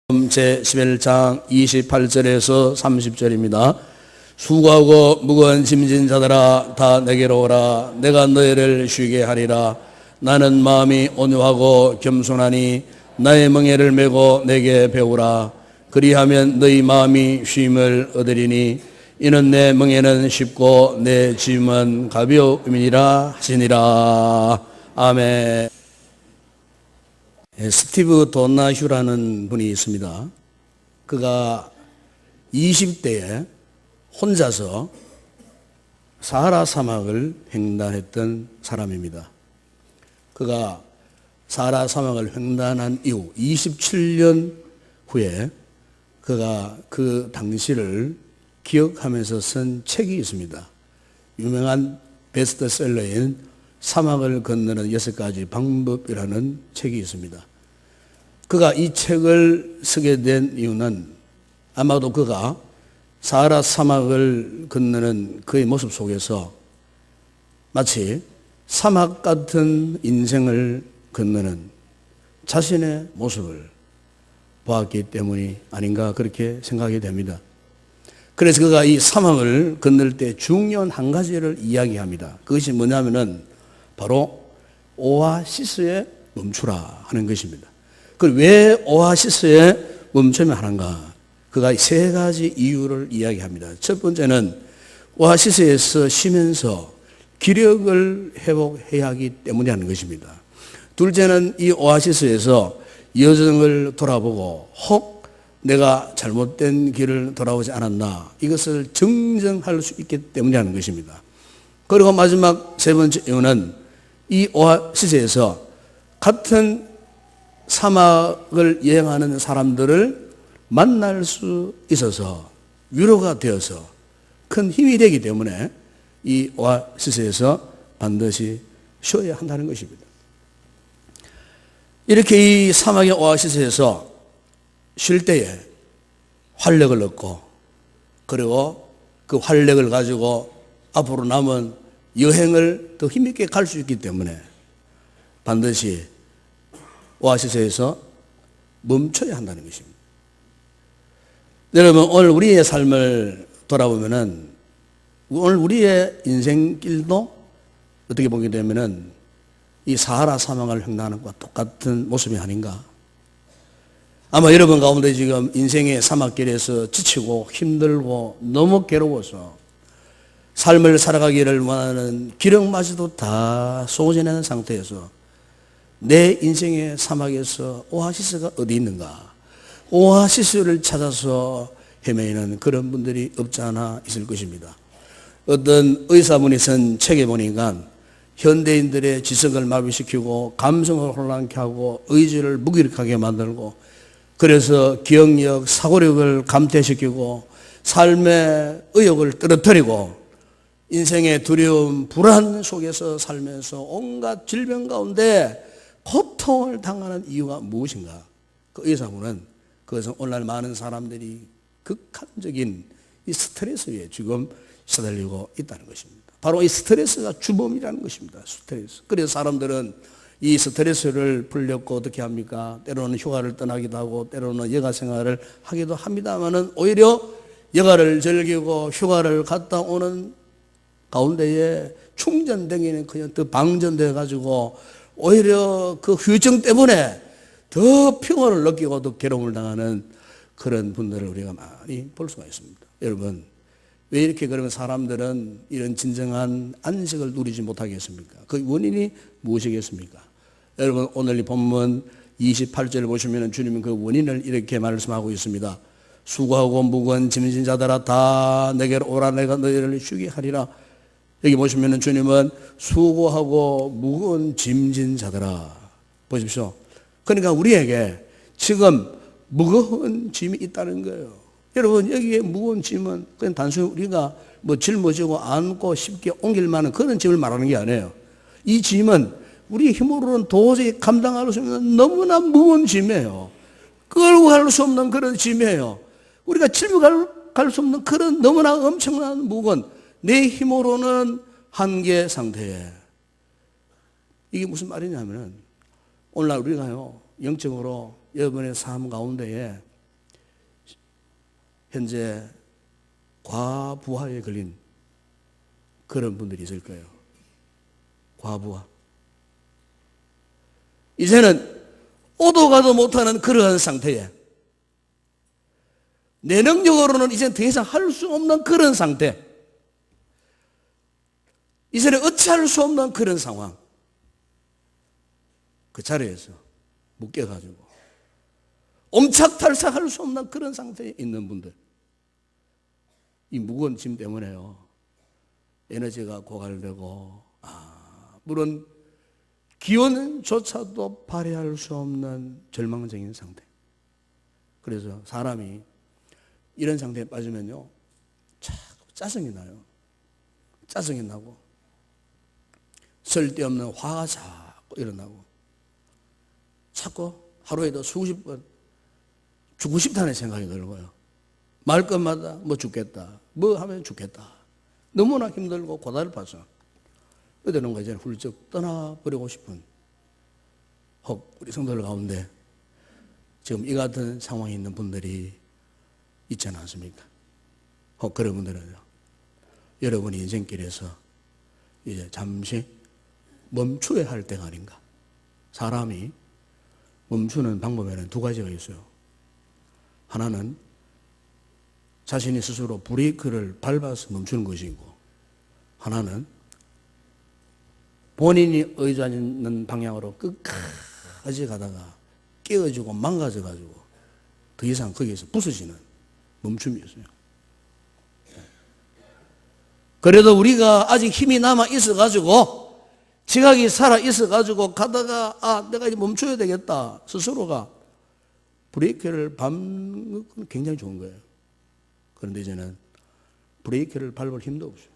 제11장 28절에서 30절입니다. 수고하고 무거운 짐진 자들아 다 내게로 오라. 내가 너희를 쉬게 하리라. 나는 마음이 온유하고 겸손하니 나의 멍에를 메고 내게 배우라. 그리하면 너희 마음이 쉼을 얻으리니 이는 내 멍에는 쉽고 내 짐은 가벼움이니라 하시니라. 아멘. 스티브 도나휴라는 분이 있습니다. 그가 20대에 혼자서 사하라 사막을 횡단했던 사람입니다. 그가 사하라 사막을 횡단한 이후 27년 후에 그가 그 당시를 기억하면서 쓴 책이 있습니다. 유명한 베스트셀러인 사막을 건너는 6가지 방법이라는 책이 있습니다. 그가 이 책을 쓰게 된 이유는 아마도 그가 사하라 사막을 건너는 그의 모습 속에서 마치 사막 같은 인생을 건너는 자신의 모습을 보았기 때문이 아닌가 그렇게 생각이 됩니다. 그래서 그가 이 사막을 건널 때 중요한 한 가지를 이야기합니다. 그것이 뭐냐면은 바로 오아시스에 멈추라 하는 것입니다. 그럼 왜 오아시스에 멈추면 하는가? 그가 3가지 이유를 이야기합니다. 첫 번째는 오아시스에서 쉬면서 기력을 회복해야 하기 때문에 하는 것입니다. 둘째는 이 오아시스에서 여정을 돌아보고 혹 내가 잘못된 길을 돌아오지 않았나 이것을 정정할 수 있기 때문에 하는 것입니다. 그리고 마지막 3번째 이유는 이 오아시스에서 같은 사막을 여행하는 사람들을 만날 수 있어서 위로가 되어서 큰 힘이 되기 때문에 이 오아시스에서 반드시 쉬어야 한다는 것입니다. 이렇게 이 사막의 오아시스에서 쉴 때에 활력을 얻고 그리고 그 활력을 가지고 앞으로 남은 여행을 더 힘있게 갈 수 있기 때문에 반드시 오아시스에서 멈춰야 한다는 것입니다. 여러분, 오늘 우리의 삶을 돌아보면은 오늘 우리의 인생길도 어떻게 보게 되면은 이 사하라 사막을 횡단하는 것과 똑같은 모습이 아닌가. 아마 여러분 가운데 지금 인생의 사막길에서 지치고 힘들고 너무 괴로워서 삶을 살아가기를 원하는 기력마저도 다 소진하는 상태에서 내 인생의 사막에서 오아시스가 어디 있는가? 오아시스를 찾아서 헤매는 그런 분들이 없지 않아 있을 것입니다. 어떤 의사분이 쓴 책에 보니까 현대인들의 지성을 마비시키고 감성을 혼란케 하고 의지를 무기력하게 만들고 그래서 기억력, 사고력을 감퇴시키고 삶의 의욕을 떨어뜨리고 인생의 두려움, 불안 속에서 살면서 온갖 질병 가운데 고통을 당하는 이유가 무엇인가? 그 의사분은 그것은 오늘날 많은 사람들이 극한적인 이 스트레스에 지금 시달리고 있다는 것입니다. 바로 이 스트레스가 주범이라는 것입니다. 스트레스. 그래서 사람들은 이 스트레스를 풀려고 어떻게 합니까? 때로는 휴가를 떠나기도 하고 때로는 여가 생활을 하기도 합니다만은 오히려 여가를 즐기고 휴가를 갔다 오는 가운데에 충전되기는 그냥 더 방전돼 가지고 오히려 그 휴증 때문에 더 평화를 느끼고 더 괴로움을 당하는 그런 분들을 우리가 많이 볼 수가 있습니다. 여러분, 왜 이렇게 그러면 사람들은 이런 진정한 안식을 누리지 못하겠습니까? 그 원인이 무엇이겠습니까? 여러분, 오늘 이 본문 28절을 보시면 주님은 그 원인을 이렇게 말씀하고 있습니다. 수고하고 무거운 짐진 자들아 다 내게로 오라. 내가 너희를 쉬게 하리라. 여기 보시면 주님은 수고하고 무거운 짐진 자들아. 보십시오. 그러니까 우리에게 지금 무거운 짐이 있다는 거예요. 여러분, 여기에 무거운 짐은 그냥 단순히 우리가 뭐 짊어지고 안고 쉽게 옮길 만한 그런 짐을 말하는 게 아니에요. 이 짐은 우리 힘으로는 도저히 감당할 수 없는 너무나 무거운 짐이에요. 끌고 갈 수 없는 그런 짐이에요. 우리가 짊어 갈 수 없는 그런 너무나 엄청난 무거운 내 힘으로는 한계 상태에 이게 무슨 말이냐면은 오늘날 우리가요 영적으로 여러분의 삶 가운데에 현재 과부하에 걸린 그런 분들이 있을 거예요. 과부하. 이제는 오도 가도 못하는 그러한 상태에 내 능력으로는 이제 더 이상 할 수 없는 그런 상태, 이제는 어찌할 수 없는 그런 상황, 그 자리에서 묶여가지고 옴착달싹할 수 없는 그런 상태에 있는 분들, 이 무거운 짐 때문에요, 에너지가 고갈되고, 물론 기운조차도 발휘할 수 없는 절망적인 상태. 그래서 사람이 이런 상태에 빠지면요, 자꾸 짜증이 나요. 짜증이 나고 쓸데없는 화가 자꾸 일어나고 자꾸 하루에도 수십 번 죽고 싶다는 생각이 들고요. 말 것마다 뭐 죽겠다, 뭐 하면 죽겠다. 너무나 힘들고 고달파서 어디론가 이제 훌쩍 떠나버리고 싶은, 혹 우리 성도들 가운데 지금 이 같은 상황에 있는 분들이 있지 않습니까? 혹 그런 분들은요, 여러분이 인생길에서 이제 잠시 멈춰야 할 때가 아닌가. 사람이 멈추는 방법에는 두 가지가 있어요. 하나는 자신이 스스로 브레이크를 밟아서 멈추는 것이고, 하나는 본인이 의존하는 방향으로 끝까지 가다가 깨어지고 망가져가지고 더 이상 거기에서 부서지는 멈춤이 있어요. 그래도 우리가 아직 힘이 남아 있어가지고, 지각이 살아 있어가지고 가다가 내가 이제 멈춰야 되겠다, 스스로가 브레이크를 밟는 건 굉장히 좋은 거예요. 그런데 이제는 브레이크를 밟을 힘도 없어요.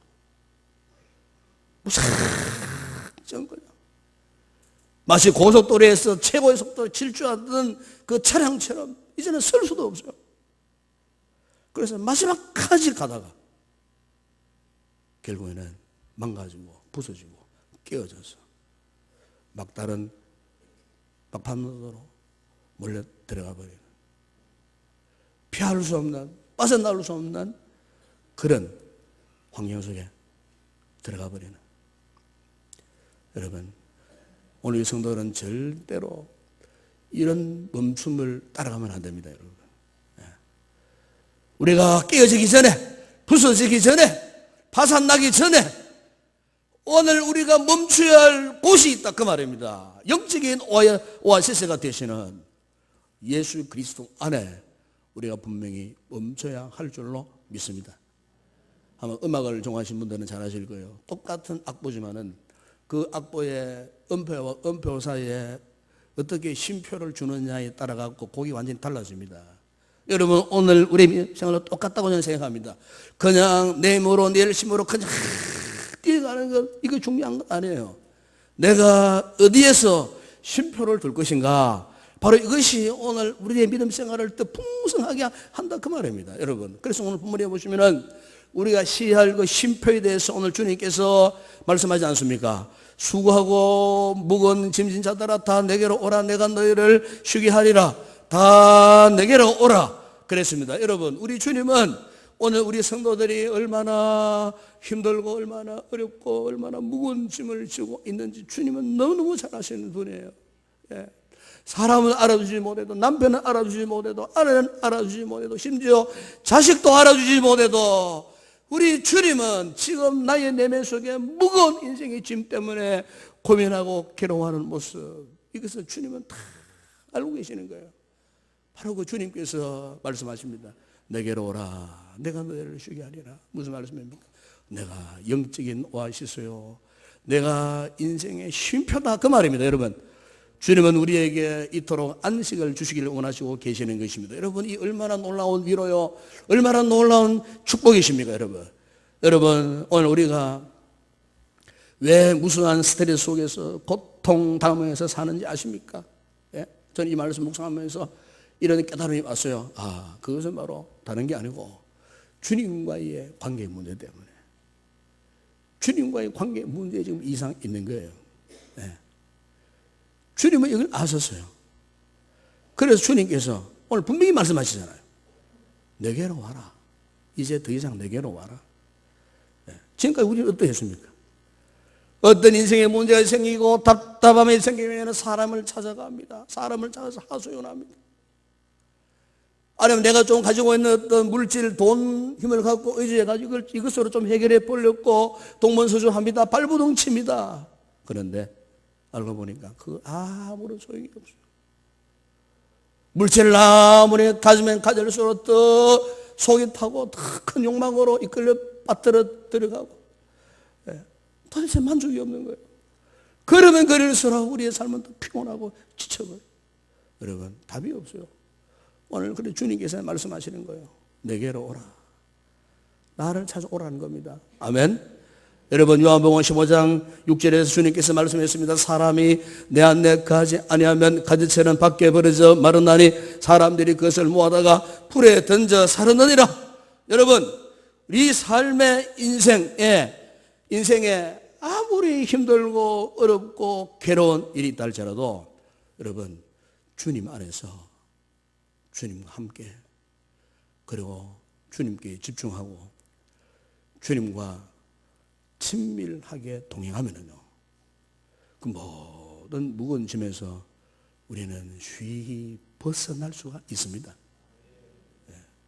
무작정 그냥 마치 고속도로에서 최고의 속도로 질주하던 그 차량처럼 이제는 설 수도 없어요. 그래서 마지막까지 가다가 결국에는 망가지고 부서지고 깨어져서 막다른 막판으로 몰려 들어가 버리는, 피할 수 없는, 빠져나올 수 없는 그런 환경 속에 들어가 버리는. 여러분, 오늘 이 성도들은 절대로 이런 멈춤을 따라가면 안 됩니다, 여러분. 우리가 깨어지기 전에, 부서지기 전에, 파산나기 전에 오늘 우리가 멈춰야 할 곳이 있다, 그 말입니다. 영적인 오아시스가 되시는 예수 그리스도 안에 우리가 분명히 멈춰야 할 줄로 믿습니다. 아마 음악을 좋아하시는 분들은 잘 아실 거예요. 똑같은 악보지만은 그 악보의 음표와 음표 사이에 어떻게 쉼표를 주느냐에 따라 갖고 곡이 완전히 달라집니다. 여러분, 오늘 우리 생활도 똑같다고 저는 생각합니다. 그냥 내 힘으로, 내 열심으로 그냥 뛰어가는 것, 이거 중요한 건 아니에요. 내가 어디에서 쉼표를 둘 것인가, 바로 이것이 오늘 우리의 믿음 생활을 더 풍성하게 한다, 그 말입니다, 여러분. 그래서 오늘 본문에 보시면은 우리가 시할 그 쉼표에 대해서 오늘 주님께서 말씀하지 않습니까? 수고하고 무거운 짐진 자들아 다 내게로 오라, 내가 너희를 쉬게 하리라. 다 내게로 오라 그랬습니다. 여러분, 우리 주님은 오늘 우리 성도들이 얼마나 힘들고 얼마나 어렵고 얼마나 무거운 짐을 지고 있는지 주님은 너무너무 잘 아시는 분이에요. 사람은 알아주지 못해도, 남편은 알아주지 못해도, 아내는 알아주지 못해도, 심지어 자식도 알아주지 못해도 우리 주님은 지금 나의 내면 속에 무거운 인생의 짐 때문에 고민하고 괴로워하는 모습, 이것을 주님은 다 알고 계시는 거예요. 바로 그 주님께서 말씀하십니다. 내게로 오라, 내가 너희를 쉬게 하리라. 무슨 말씀입니까? 내가 영적인 오아시스요, 내가 인생의 쉼표다, 그 말입니다. 여러분, 주님은 우리에게 이토록 안식을 주시기를 원하시고 계시는 것입니다. 여러분, 이 얼마나 놀라운 위로요, 얼마나 놀라운 축복이십니까, 여러분. 여러분, 오늘 우리가 왜 무수한 스트레스 속에서 고통 당하면서 사는지 아십니까? 저는 이 말씀 묵상하면서 이런 깨달음이 왔어요. 그것은 바로 다른 게 아니고 주님과의 관계 문제 때문에, 주님과의 관계 문제에 지금 이상 있는 거예요. 주님은 이걸 아셨어요. 그래서 주님께서 오늘 분명히 말씀하시잖아요. 내게로 와라. 이제 더 이상 내게로 와라. 지금까지 우리는 어떠했습니까? 어떤 인생에 문제가 생기고 답답함이 생기면 사람을 찾아갑니다. 사람을 찾아서 하소연합니다. 아니면 내가 좀 가지고 있는 어떤 물질, 돈, 힘을 갖고 의지해가지고 이것으로 좀 해결해 보려고 동문서주합니다. 발부동칩니다. 그런데 알고 보니까 그거 아무런 소용이 없어요. 물질을 아무리 가지면 가질수록 더 속이 타고 더 큰 욕망으로 이끌려 빠뜨려 들어가고 도대체 만족이 없는 거예요. 그러면 그럴수록 우리의 삶은 더 피곤하고 지쳐버려요. 여러분, 답이 없어요. 오늘 그래 주님께서 말씀하시는 거예요. 내게로 오라. 나를 찾아오라는 겁니다. 아멘. 여러분, 요한복음 15장 6절에서 주님께서 말씀했습니다. 사람이 내 안에 가지 아니하면 가지채는 밖에 버려져 마르나니 사람들이 그것을 모아다가 불에 던져 사르느니라. 여러분, 우리 삶의 인생에 아무리 힘들고 어렵고 괴로운 일이 있다 할지라도 여러분, 주님 안에서 주님과 함께, 그리고 주님께 집중하고 주님과 친밀하게 동행하면은요, 그 모든 무거운 짐에서 우리는 쉬이 벗어날 수가 있습니다.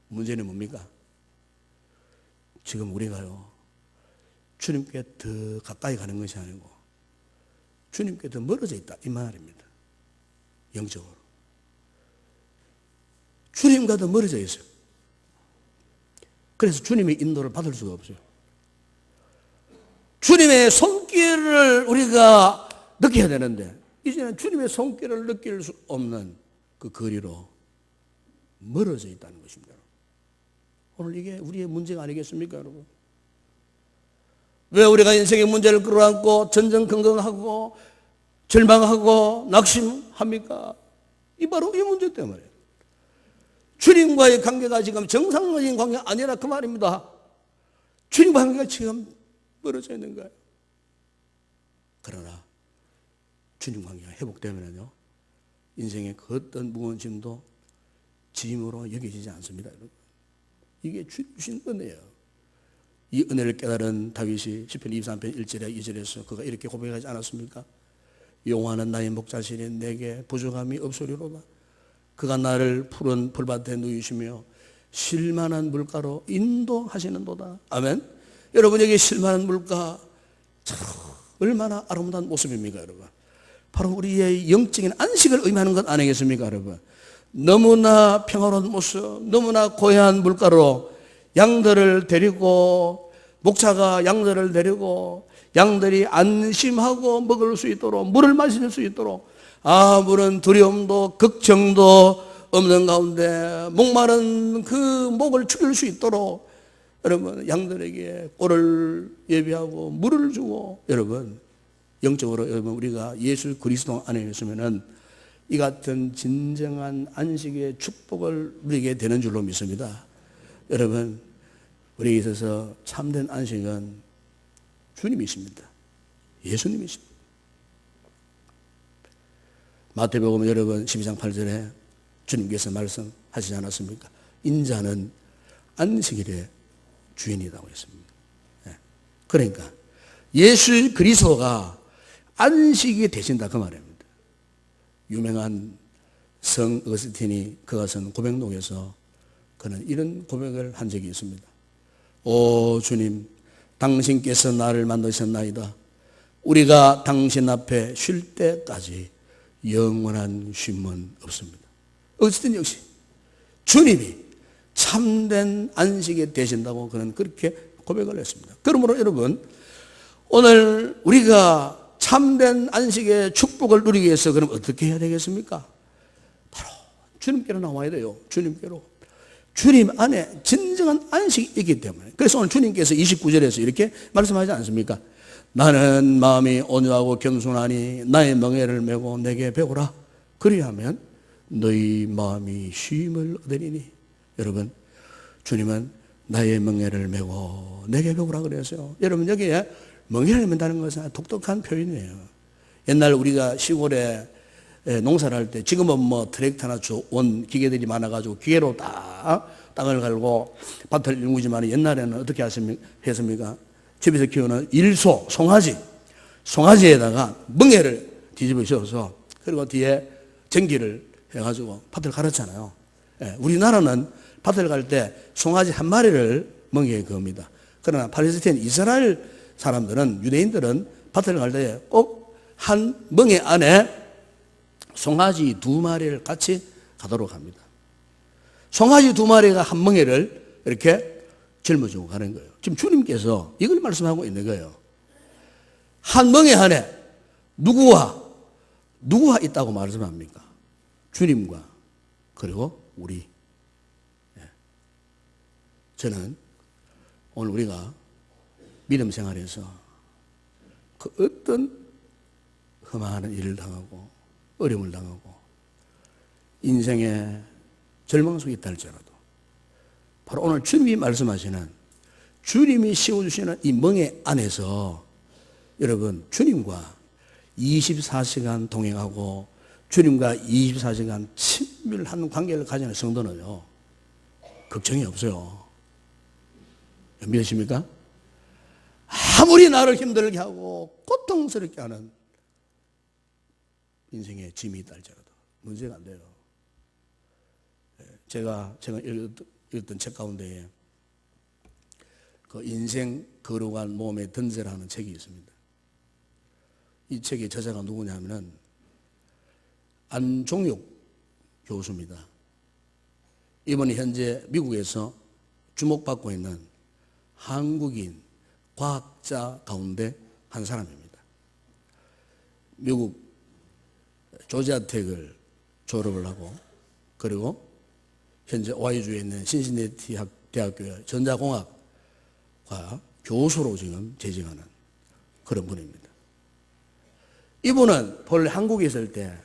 문제는 뭡니까? 지금 우리가요, 주님께 더 가까이 가는 것이 아니고 주님께 더 멀어져 있다, 이 말입니다. 영적으로 주님과 더 멀어져 있어요. 그래서 주님의 인도를 받을 수가 없어요. 주님의 손길을 우리가 느껴야 되는데 이제는 주님의 손길을 느낄 수 없는 그 거리로 멀어져 있다는 것입니다. 오늘 이게 우리의 문제가 아니겠습니까, 여러분? 왜 우리가 인생의 문제를 끌어안고 전전긍긍하고 절망하고 낙심합니까? 이 바로 이 문제 때문에. 주님과의 관계가 지금 정상적인 관계가 아니라 그 말입니다. 주님과 관계가 지금 멀어져 있는 거예요. 그러나 주님 관계가 회복되면요, 인생의 그 어떤 무거운 짐도 짐으로 여겨지지 않습니다, 여러분. 이게 주신 은혜예요. 이 은혜를 깨달은 다윗이 시편 23편 1절에 2절에서 그가 이렇게 고백하지 않았습니까? 여호와는 나의 목자시니 내게 부족함이 없으리로다. 그가 나를 푸른 풀밭에 누이시며 쉴만한 물가로 인도하시는도다. 아멘. 여러분, 여기 쉴만한 물가, 참 얼마나 아름다운 모습입니까, 여러분? 바로 우리의 영적인 안식을 의미하는 것 아니겠습니까, 여러분? 너무나 평화로운 모습, 너무나 고요한 물가로 양들을 데리고, 목자가 양들을 데리고 양들이 안심하고 먹을 수 있도록, 물을 마실 수 있도록 아무런 두려움도 걱정도 없는 가운데 목마른 그 목을 죽일 수 있도록 여러분, 양들에게 꼴을 예비하고 물을 주고, 여러분, 영적으로 여러분, 우리가 예수 그리스도 안에 있으면은 이 같은 진정한 안식의 축복을 누리게 되는 줄로 믿습니다. 여러분, 우리에게 있어서 참된 안식은 주님이십니다. 예수님이십니다. 마태복음 여러분 12장 8절에 주님께서 말씀하시지 않았습니까? 인자는 안식일의 주인이라고 했습니다. 그러니까 예수 그리스도가 안식이 되신다, 그 말입니다. 유명한 성 어거스틴이 그가 쓴 고백록에서 그는 이런 고백을 한 적이 있습니다. 오 주님, 당신께서 나를 만드셨나이다. 우리가 당신 앞에 쉴 때까지 영원한 쉼은 없습니다. 어거스틴 역시 주님이 참된 안식이 되신다고 그는 그렇게 고백을 했습니다. 그러므로 여러분, 오늘 우리가 참된 안식의 축복을 누리기 위해서 그럼 어떻게 해야 되겠습니까? 바로 주님께로 나와야 돼요. 주님께로. 주님 안에 진정한 안식이 있기 때문에. 그래서 오늘 주님께서 29절에서 이렇게 말씀하지 않습니까? 나는 마음이 온유하고 겸손하니 나의 멍에를 메고 내게 배우라. 그리하면 너희 마음이 쉼을 얻으리니. 여러분, 주님은 나의 멍에를 메고 내게 배우라 그랬어요. 여러분, 여기에 멍에를 맨다는 것은 독특한 표현이에요. 옛날 우리가 시골에 농사를 할 때, 지금은 뭐 트랙터나 원 기계들이 많아가지고 기계로 다 땅을 갈고 밭을 일구지만 옛날에는 어떻게 했습니까? 집에서 키우는 일소, 송아지에다가 멍에를 뒤집어 씌워서 그리고 뒤에 전기를 해가지고 밭을 갈았잖아요. 예, 우리나라는 밭을 갈 때 송아지 한 마리를 멍에에 그읍니다. 그러나 팔레스타인 이스라엘 사람들은, 유대인들은 밭을 갈 때 꼭 한 멍에 안에 송아지 2마리를 같이 가도록 합니다. 송아지 2마리가 한 멍에를 이렇게 짊어지고 가는 거예요. 지금 주님께서 이걸 말씀하고 있는 거예요. 한 멍에 안에 누구와 있다고 말씀합니까? 주님과 그리고 우리. 저는 오늘 우리가 믿음 생활에서 그 어떤 험한 일을 당하고 어려움을 당하고 인생의 절망 속에 있다 할지라도 바로 오늘 주님이 말씀하시는, 주님이 씌워주시는 이 멍에 안에서 여러분 주님과 24시간 동행하고 주님과 24시간 친밀한 관계를 가지는 성도는요, 걱정이 없어요. 믿으십니까? 아무리 나를 힘들게 하고 고통스럽게 하는 인생의 짐이 있다 할지라도 문제가 안 돼요. 제가 읽었던 책 가운데에 그 인생 거룩한 몸의 던제라는 책이 있습니다. 이 책의 저자가 누구냐면은 안종육 교수입니다. 이분이 현재 미국에서 주목받고 있는 한국인 과학자 가운데 한 사람입니다. 미국 조지아텍을 졸업을 하고 그리고 현재 오하이주에 있는 신시내티 대학교의 전자공학과 교수로 지금 재직하는 그런 분입니다. 이분은 본래 한국에 있을 때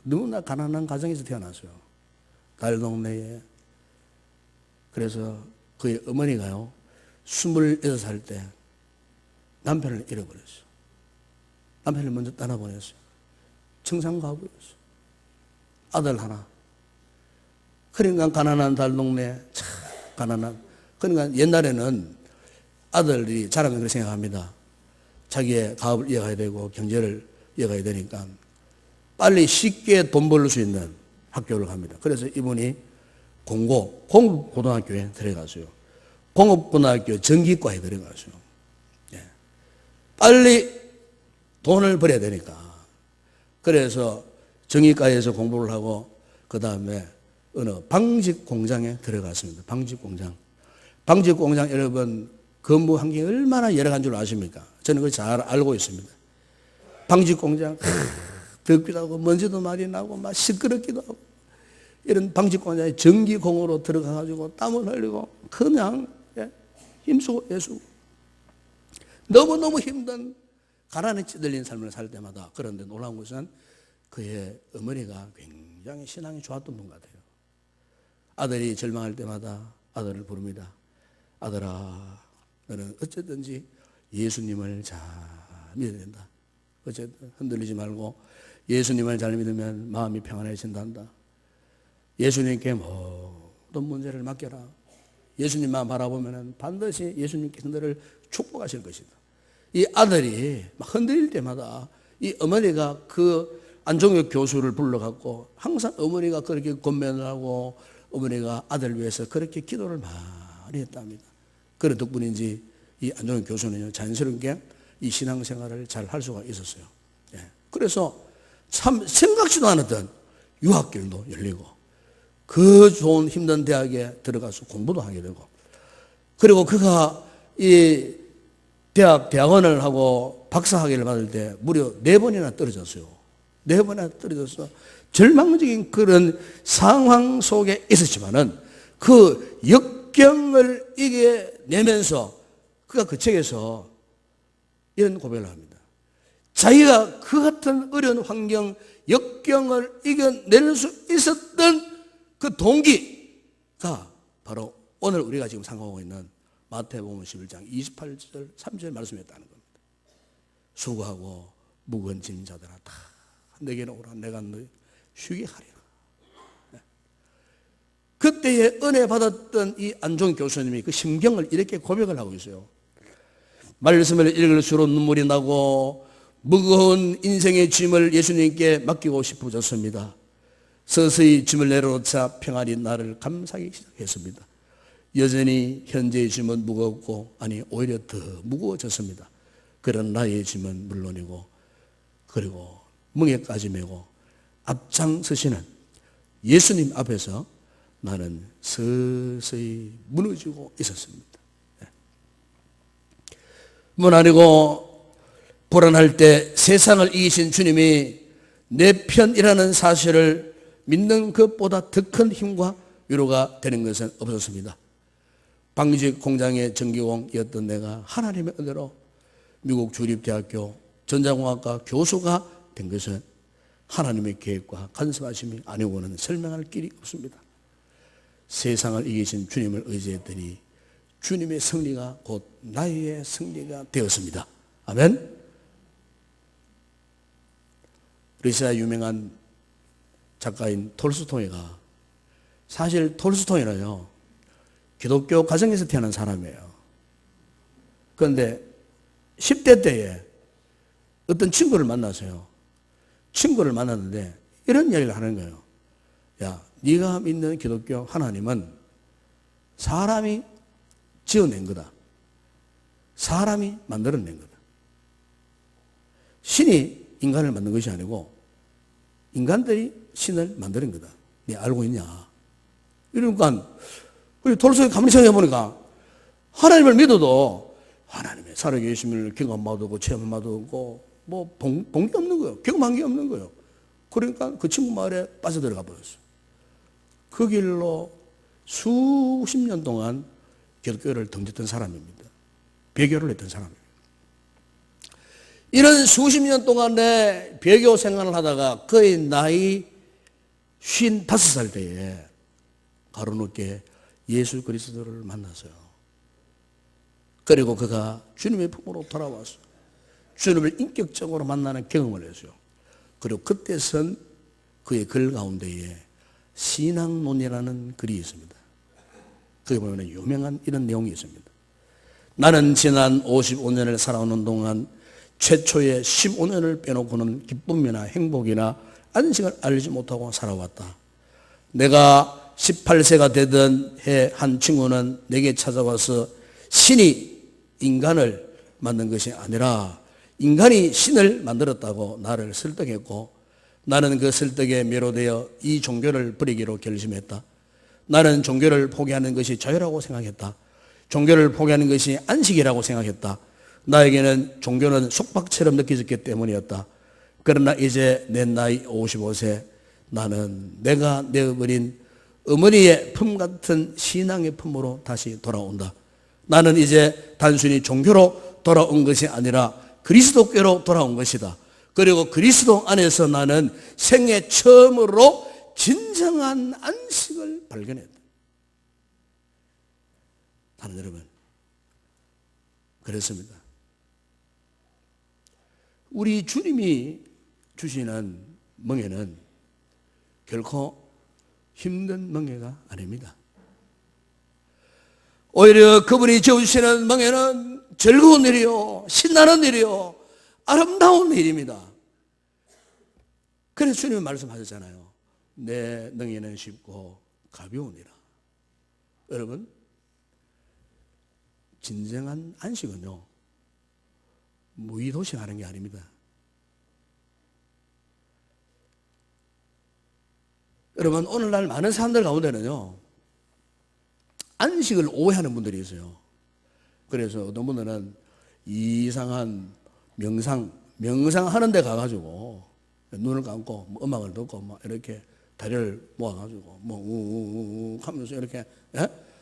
너무나 가난한 가정에서 태어났어요. 달동네에. 그래서 그의 어머니가요, 26살 때 남편을 잃어버렸어요. 남편을 먼저 떠나보냈어요. 청산가부였어요. 아들 하나. 그러니까 가난한 달동네, 참 가난한. 그러니까 옛날에는 아들이 자라면 그렇게 생각합니다. 자기의 가업을 이어가야 되고 경제를 이어가야 되니까 빨리 쉽게 돈 벌 수 있는 학교를 갑니다. 그래서 이분이 공업고등학교에 들어갔어요. 공업고등학교 전기과에 들어갔어요. 빨리 돈을 벌어야 되니까. 그래서 전기과에서 공부를 하고 그 다음에 어느 방직 공장에 들어갔습니다. 방직 공장. 방직 공장 여러분 근무 환경이 얼마나 열악한 줄 아십니까? 저는 그걸 잘 알고 있습니다. 방직 공장 덥기도 하고 먼지도 많이 나고 막 시끄럽기도 하고 이런 방직 공장에 전기공으로 들어가가지고 땀을 흘리고 그냥 힘쓰고 애쓰고 너무너무 힘든 가난에 찌들린 삶을 살 때마다, 그런데 놀라운 것은 그의 어머니가 굉장히 신앙이 좋았던 분 같아요. 아들이 절망할 때마다 아들을 부릅니다. 아들아, 너는 어쨌든지 예수님을 잘 믿어야 된다. 어쨌든 흔들리지 말고 예수님을 잘 믿으면 마음이 평안해진단다. 예수님께 모든 문제를 맡겨라. 예수님만 바라보면 반드시 예수님께서 너를 축복하실 것이다. 이 아들이 막 흔들릴 때마다 이 어머니가 그 안종혁 교수를 불러갖고 항상 어머니가 그렇게 권면을 하고 어머니가 아들을 위해서 그렇게 기도를 많이 했답니다. 그런 덕분인지 이 안종혁 교수는요, 자연스럽게 이 신앙생활을 잘 할 수가 있었어요. 그래서 참 생각지도 않았던 유학길도 열리고 그 좋은 힘든 대학에 들어가서 공부도 하게 되고, 그리고 그가 이 대학원을 하고 박사학위를 받을 때 무려 4번이나 떨어졌어요. 4번이나 떨어져서 절망적인 그런 상황 속에 있었지만은 그 역경을 이겨내면서 그가 그 책에서 이런 고백을 합니다. 자기가 그 같은 어려운 환경, 역경을 이겨낼 수 있었던 그 동기가 바로 오늘 우리가 지금 상고하고 있는 마태복음 11장 28절 30절 말씀이었다는 겁니다. 수고하고 무거운 짐 자들아 다 내게로 오라. 내가 너 쉬게 하리라. 그때에 은혜 받았던 이 안종 교수님이 그 심경을 이렇게 고백을 하고 있어요. 말씀을 읽을수록 눈물이 나고 무거운 인생의 짐을 예수님께 맡기고 싶어졌습니다. 서서히 짐을 내려놓자 평안히 나를 감싸기 시작했습니다. 여전히 현재의 짐은 무겁고 아니 오히려 더 무거워졌습니다. 그런 나의 짐은 물론이고 그리고 멍에까지 메고 앞장서시는 예수님 앞에서 나는 서서히 무너지고 있었습니다. 뿐 아니고 불안할 때 세상을 이기신 주님이 내 편이라는 사실을 믿는 것보다 더 큰 힘과 위로가 되는 것은 없었습니다. 방직 공장의 전기공이었던 내가 하나님의 은혜로 미국 주립대학교 전자공학과 교수가 된 것은 하나님의 계획과 간섭하심이 아니고는 설명할 길이 없습니다. 세상을 이기신 주님을 의지했더니 주님의 승리가 곧 나의 승리가 되었습니다. 아멘. 러시아 유명한 작가인 톨스토이가 사실 톨스토이는요 기독교 가정에서 태어난 사람이에요. 그런데 10대 때에 어떤 친구를 만나서요. 친구를 만났는데 이런 이야기를 하는 거예요. 야, 네가 믿는 기독교 하나님은 사람이 지어낸 거다. 사람이 만들어낸 거다. 신이 인간을 만든 것이 아니고 인간들이 신을 만드는 거다. 네 알고 있냐? 이러니까 우리 돌속에 가만히 생각해 보니까 하나님을 믿어도 하나님의 살아계심을 경험하도 없고 체험하도 없고 뭐 본 게 없는 거예요. 경험한 게 없는 거예요. 그러니까 그 친구 마을에 빠져들어가 버렸어요. 그 길로 수십 년 동안 기독교를 던졌던 사람입니다. 배교를 했던 사람입니다. 이런 수십 년 동안의 배교 생활을 하다가 그의 나이 55살 때에 가로늦게 예수 그리스도를 만났어요. 그리고 그가 주님의 품으로 돌아왔어요. 주님을 인격적으로 만나는 경험을 했어요. 그리고 그때 쓴 그의 글 가운데에 신앙론이라는 글이 있습니다. 거기 보면 유명한 이런 내용이 있습니다. 나는 지난 55년을 살아오는 동안 최초의 15년을 빼놓고는 기쁨이나 행복이나 안식을 알지 못하고 살아왔다. 내가 18세가 되던 해 한 친구는 내게 찾아와서 신이 인간을 만든 것이 아니라 인간이 신을 만들었다고 나를 설득했고 나는 그 설득에 매료되어 이 종교를 버리기로 결심했다. 나는 종교를 포기하는 것이 자유라고 생각했다. 종교를 포기하는 것이 안식이라고 생각했다. 나에게는 종교는 속박처럼 느껴졌기 때문이었다. 그러나 이제 내 나이 55세 나는 내가 내어버린 어머니의 품 같은 신앙의 품으로 다시 돌아온다. 나는 이제 단순히 종교로 돌아온 것이 아니라 그리스도께로 돌아온 것이다. 그리고 그리스도 안에서 나는 생애 처음으로 진정한 안식을 발견했다. 다른 여러분, 그렇습니다. 우리 주님이 주시는 멍에는 결코 힘든 멍에가 아닙니다. 오히려 그분이 지어주시는 멍에는 즐거운 일이요, 신나는 일이요, 아름다운 일입니다. 그래서 주님은 말씀하셨잖아요. 내 능에는 쉽고 가벼우니라. 여러분, 진정한 안식은요, 무의도시하는 게 아닙니다. 여러분, 오늘날 많은 사람들 가운데는요, 안식을 오해하는 분들이 있어요. 그래서 어떤 분들은 이상한 명상하는 데 가가지고 눈을 감고 뭐 음악을 듣고 막 이렇게 다리를 모아가지고 뭐 우우우 하면서 이렇게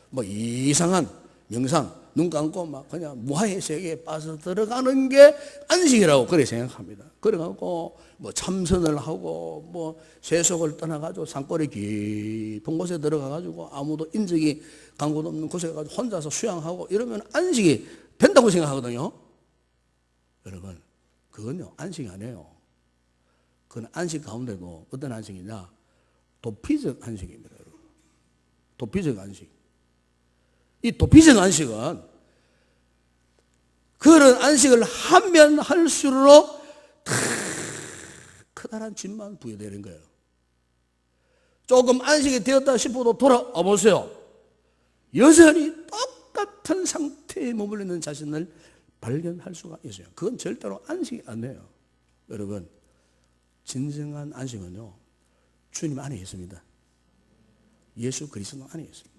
뭐 이상한 명상 눈 감고 막 그냥 무하의 세계에 빠져 들어가는 게 안식이라고 그렇게 생각합니다. 그래갖고 뭐 참선을 하고 뭐 세속을 떠나가지고 산골에 깊은 곳에 들어가가지고 아무도 인적이 강구도 없는 곳에 가서 혼자서 수양하고 이러면 안식이 된다고 생각하거든요. 여러분, 그건요 안식이 아니에요. 그건 안식 가운데도 어떤 안식이냐, 도피적 안식입니다. 여러분. 도피적 안식. 이 도피적 안식은 그런 안식을 하면 할수록 커다란 짐만 부여되는 거예요. 조금 안식이 되었다 싶어도 돌아와 보세요. 여전히 똑같은 상태에 머물러 있는 자신을 발견할 수가 있어요. 그건 절대로 안식이 안 돼요. 여러분, 진정한 안식은요, 주님 안에 있습니다. 예수 그리스도 안에 있습니다.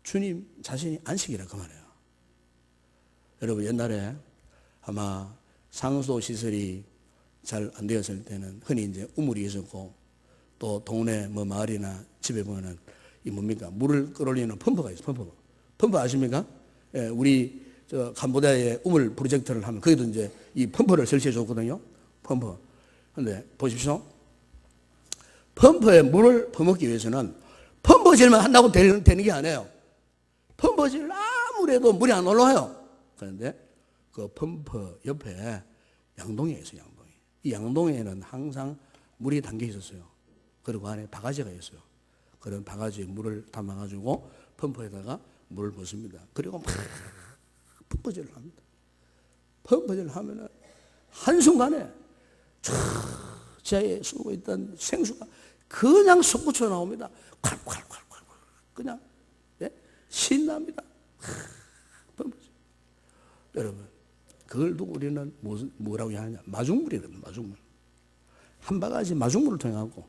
주님 자신이 안식이라 그 말이에요. 여러분, 옛날에 아마 상수 시설이 잘 안 되었을 때는 흔히 이제 우물이 있었고, 또 동네 뭐 마을이나 집에 보면은 이 뭡니까? 물을 끌어올리는 펌프가 있어요. 펌프 아십니까? 예, 우리 저 캄보디아의 우물 프로젝트를 하면 거기도 이제 이 펌프를 설치해 줬거든요. 펌프. 근데 보십시오. 펌프에 물을 퍼먹기 위해서는 펌프질만 한다고 되는 게 아니에요. 펌프질 아무래도 물이 안 올라와요. 그런데 그 펌프 옆에 양동이가 있어요. 양동이. 이 양동이에는 항상 물이 담겨 있었어요. 그리고 안에 바가지가 있어요. 그런 바가지에 물을 담아가지고 펌프에다가 물을 붓습니다. 그리고 막 펌프질을 합니다. 펌프질을 하면은 한순간에 제에 쓰고 있던 생수가 그냥 솟구쳐 나옵니다. 콸콸콸콸 그냥 예? 신납니다. 펌프질. 여러분, 그걸 두고 우리는 뭐라고 하냐? 마중물이거든요. 마중물. 한 바가지 마중물을 통해 갖고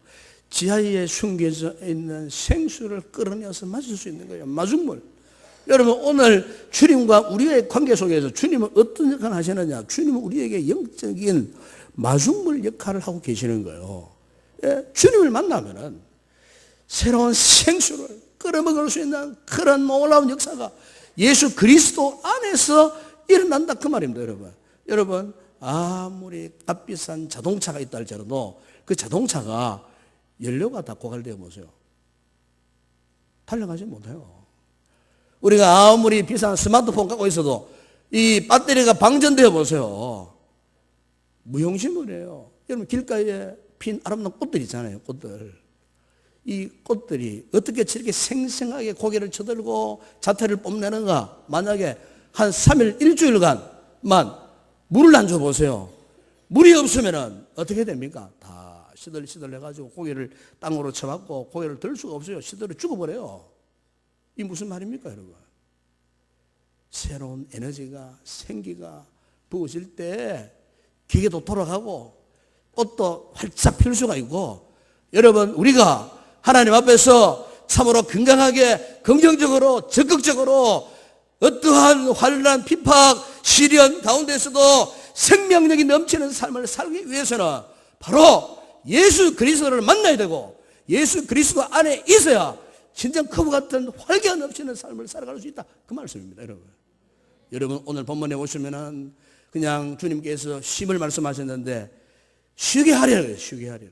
지하에 숨겨져 있는 생수를 끌어내어서 마실 수 있는 거예요. 마중물. 여러분, 오늘 주님과 우리의 관계 속에서 주님은 어떤 역할을 하시느냐? 주님은 우리에게 영적인 마중물 역할을 하고 계시는 거예요. 예, 주님을 만나면은 새로운 생수를 끌어먹을 수 있는 그런 놀라운 역사가 예수 그리스도 안에서 일어난다 그 말입니다. 여러분, 아무리 값비싼 자동차가 있다 할지라도 그 자동차가 연료가 다 고갈되어 보세요. 달려가지 못해요. 우리가 아무리 비싼 스마트폰 갖고 있어도 이 배터리가 방전되어 보세요. 무용지물이에요. 여러분, 길가에 핀 아름다운 꽃들 있잖아요. 꽃들. 이 꽃들이 어떻게 저렇게 생생하게 고개를 쳐들고 자태를 뽐내는가? 만약에 한 3일, 일주일간만 물을 안 줘보세요. 물이 없으면 어떻게 됩니까? 다 시들시들 해가지고 고개를 땅으로 쳐박고 고개를 들 수가 없어요. 시들어 죽어버려요. 이 무슨 말입니까, 여러분? 새로운 에너지가, 생기가 부어질 때 기계도 돌아가고 꽃도 활짝 필 수가 있고, 여러분, 우리가 하나님 앞에서 참으로 건강하게, 긍정적으로, 적극적으로 어떠한 환난, 핍박, 시련 가운데서도 생명력이 넘치는 삶을 살기 위해서는 바로 예수 그리스도를 만나야 되고, 예수 그리스도 안에 있어야 진정 커브 같은 활기가 넘치는 삶을 살아갈 수 있다. 그 말씀입니다, 여러분. 여러분, 오늘 본문에 보시면은 그냥 주님께서 쉼을 말씀하셨는데 쉬게 하리라 그래요. 쉬게 하리라.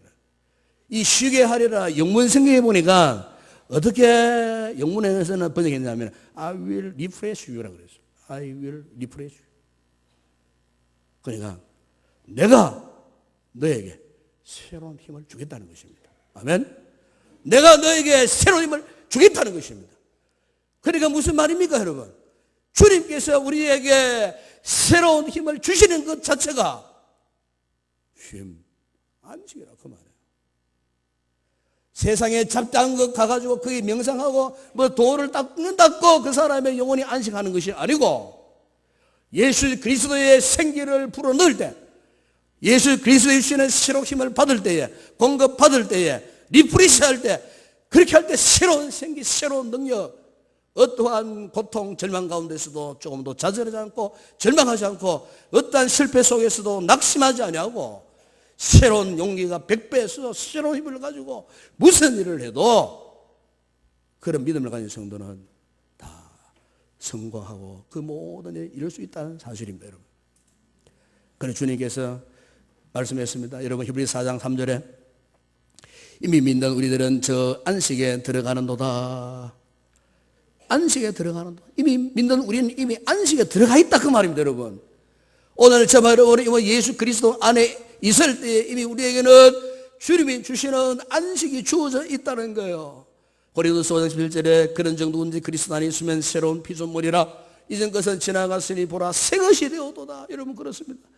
이 쉬게 하리라 영문 성경에 보니까 어떻게 영문에서는 번역했냐면 I will refresh you라고 그랬어요. I will refresh you. 그러니까 내가 너에게 새로운 힘을 주겠다는 것입니다. 아멘. 내가 너에게 새로운 힘을 주겠다는 것입니다. 그러니까 무슨 말입니까, 여러분? 주님께서 우리에게 새로운 힘을 주시는 것 자체가 쉼, 안식이라 그 말이에요. 세상에 잡다한 것 가가지고 거기 명상하고 뭐 돌을 닦는다고 그 사람의 영혼이 안식하는 것이 아니고, 예수 그리스도의 생기를 불어넣을 때, 예수 그리스도의 주시는 새로운 힘을 받을 때에, 공급받을 때에, 리프레시할 때, 그렇게 할 때 새로운 생기, 새로운 능력, 어떠한 고통, 절망 가운데서도 조금도 좌절하지 않고 절망하지 않고 어떠한 실패 속에서도 낙심하지 아니하고 새로운 용기가 100배에서 새로운 힘을 가지고 무슨 일을 해도 그런 믿음을 가진 성도는 다 성공하고 그 모든 일을 이룰 수 있다는 사실입니다, 여러분. 그래서 주님께서 말씀했습니다. 여러분, 히브리서 4장 3절에 이미 믿는 우리들은 저 안식에 들어가는도다. 안식에 들어가는도다. 이미 믿는 우리는 이미 안식에 들어가 있다 그 말입니다, 여러분. 오늘 저말 우리 예수 그리스도 안에 있을 때 이미 우리에게는 주님이 주시는 안식이 주어져 있다는 거예요. 고린도서 5장 11절에 그런 정도인지 그리스도 안에 있으면 새로운 피조물이라 이전 것은 지나갔으니 보라 새 것이 되어도다. 여러분 그렇습니다.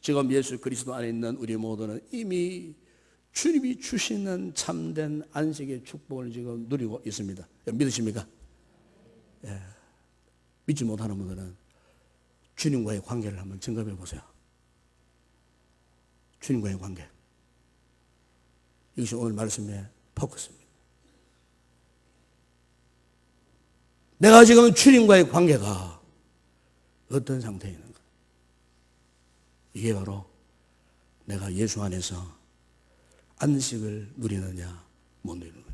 지금 예수 그리스도 안에 있는 우리 모두는 이미 주님이 주시는 참된 안식의 축복을 지금 누리고 있습니다. 믿으십니까? 예. 믿지 못하는 분들은 주님과의 관계를 한번 점검해 보세요. 주님과의 관계. 이것이 오늘 말씀의 포커스입니다. 내가 지금 주님과의 관계가 어떤 상태에 있는가? 이게 바로 내가 예수 안에서 안식을 누리느냐 못 누리느냐.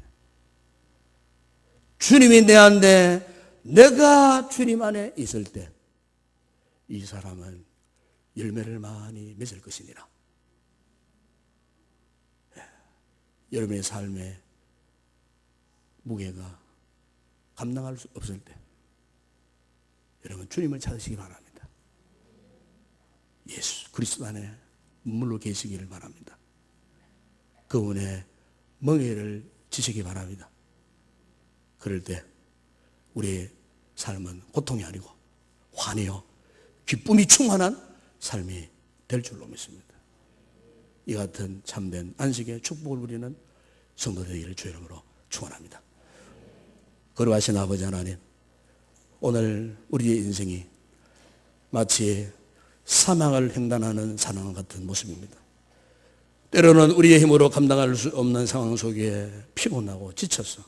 주님이 내 안에 내가 주님 안에 있을 때 이 사람은 열매를 많이 맺을 것이니라. 여러분의 삶의 무게가 감당할 수 없을 때 여러분 주님을 찾으시기 바랍니다. 예수 그리스도 안에 물로 계시기를 바랍니다. 그분의 멍에를 지시기 바랍니다. 그럴 때 우리의 삶은 고통이 아니고 환희요 기쁨이 충만한 삶이 될 줄로 믿습니다. 이 같은 참된 안식의 축복을 누리는 성도들 되기를 주의 이름으로 축원합니다. 거룩하신 아버지 하나님, 오늘 우리의 인생이 마치 사망을 횡단하는 산황 같은 모습입니다. 때로는 우리의 힘으로 감당할 수 없는 상황 속에 피곤하고 지쳐서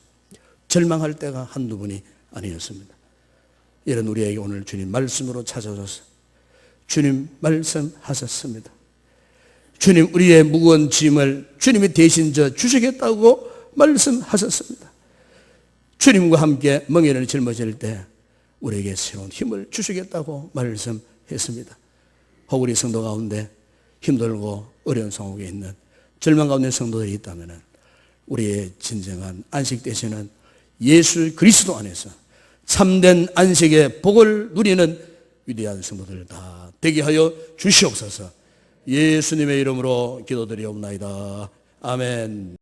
절망할 때가 한두 번이 아니었습니다. 이런 우리에게 오늘 주님 말씀으로 찾아오셔서 주님 말씀하셨습니다. 주님 우리의 무거운 짐을 주님이 대신 져 주시겠다고 말씀하셨습니다. 주님과 함께 멍에를 짊어질 때 우리에게 새로운 힘을 주시겠다고 말씀했습니다. 혹 우리 성도 가운데 힘들고 어려운 상황에 있는 절망 가운데 성도들이 있다면 우리의 진정한 안식 되시는 예수 그리스도 안에서 참된 안식의 복을 누리는 위대한 성도들 다 되게 하여 주시옵소서. 예수님의 이름으로 기도드리옵나이다. 아멘.